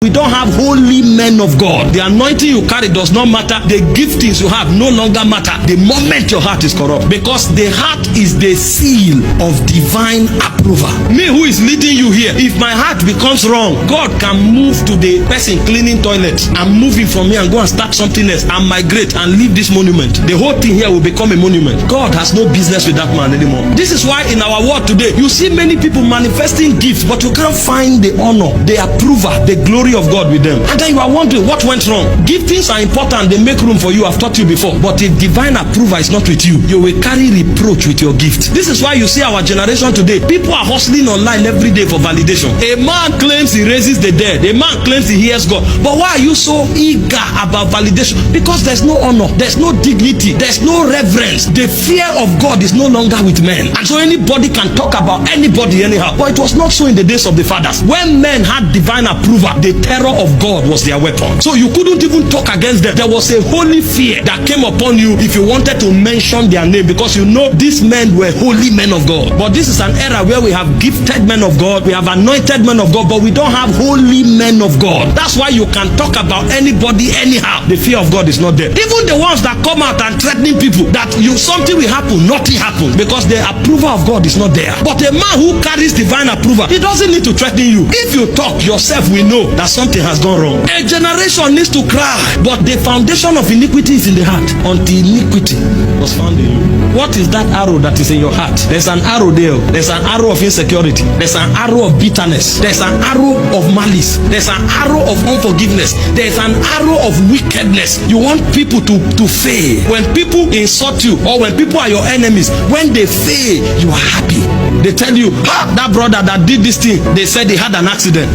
We don't have holy men of God. The anointing you carry does not matter. The giftings you have no longer matter the moment your heart is corrupt, because the heart is the seal of divine approval. Me who is leading you here, if my heart becomes wrong, God can move to the person cleaning toilets and move it from me and go and start something else and migrate and leave this monument. The whole thing here will become a monument. God has no business with that man anymore. This is why in our world today, you see many people manifesting gifts, but you can't find the honor, the approval, the glory of God with them. And then you are wondering what went wrong. Giftings are important. They make room for you. I've taught you before. But if divine approval is not with you, you will carry reproach with your gift. This is why you see our generation today. People are hustling online every day for validation. A man claims he raises the dead. A man claims he hears God. But why are you so eager about validation? Because there's no honor. There's no dignity. There's no reverence. The fear of God is no longer with men. And so anybody can talk about anybody anyhow. But it was not so in the days of the fathers. When men had divine approval, the terror of God was their weapon. So you couldn't even talk against them. There was a holy fear that came upon you if you wanted to mention their name, because you know these men were holy men of God. But this is an era where we have gifted men of God, we have anointed men of God, but we don't have holy men of God. That's why you can talk about anybody anyhow. The fear of God is not there. Even the ones that come out and threatening people that something will happen, nothing happens, because the approval of God is not there. But a man who carries divine approval, he doesn't need to threaten you. If you talk, yourself will know that something has gone wrong. A generation needs to cry, but the foundation of iniquity is in the heart. Until iniquity was found in you. What is that arrow that is in your heart? There's an arrow there. There's an arrow of insecurity. There's an arrow of bitterness. There's an arrow of malice. There's an arrow of unforgiveness. There's an arrow of wickedness. You want people to fail. When people insult you, or when people are your enemies, when they fail, you are happy. They tell you, that brother that did this thing, they said they had an accident.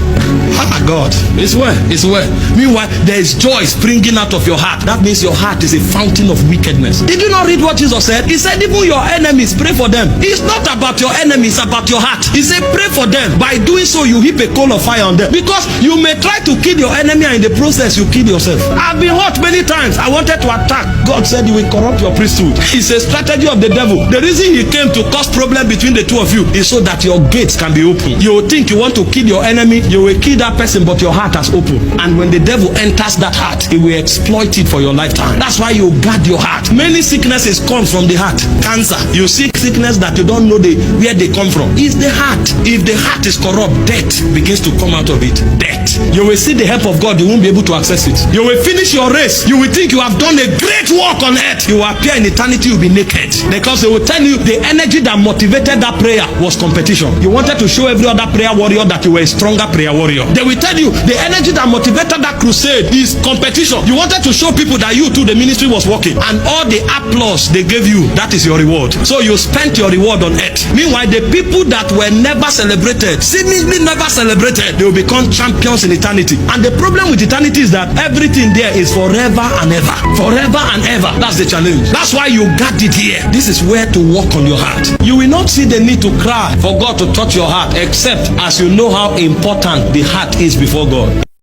God, it's well. Meanwhile, there is joy springing out of your heart. That means your heart is a fountain of wickedness. Did you not read what Jesus said? He said, even your enemies, pray for them. It's not about your enemies, it's about your heart. He said, pray for them. By doing so, you heap a coal of fire on them. Because you may try to kill your enemy, and in the process, you kill yourself. I've been hurt many times. I wanted to attack. God said, you will corrupt your priesthood. It's a strategy of the devil. The reason he came to cause problem between the two of you is so that your gates can be open. You think you want to kill your enemy, you will kill that person, but your heart has opened. And when the devil enters that heart, he will exploit it for your lifetime. That's why you guard your heart. Many sicknesses come from the heart. Cancer, you see sickness that you don't know where they come from. It's the heart. If the heart is corrupt, death begins to come out of it. Death. You will see the help of God, you won't be able to access it. You will finish your race. You will think you have done a great work on earth. You will appear in eternity, you will be naked. Because they will tell you the energy that motivated that prayer was competition. You wanted to show every other prayer warrior that you were a stronger prayer warrior. They will tell you the energy that motivated that crusade is competition. You wanted to show people that you too, the ministry was working, and all the applause they gave you, that is your reward. So you spent your reward on earth. Meanwhile, the people that were never celebrated, seemingly never celebrated, they will become champions in eternity. And the problem with eternity is that everything there is forever and ever. Forever and ever. That's the challenge. That's why you got it here. This is where to work on your heart. You will not see the need to cry for God to touch your heart, except as you know how important the heart is before God.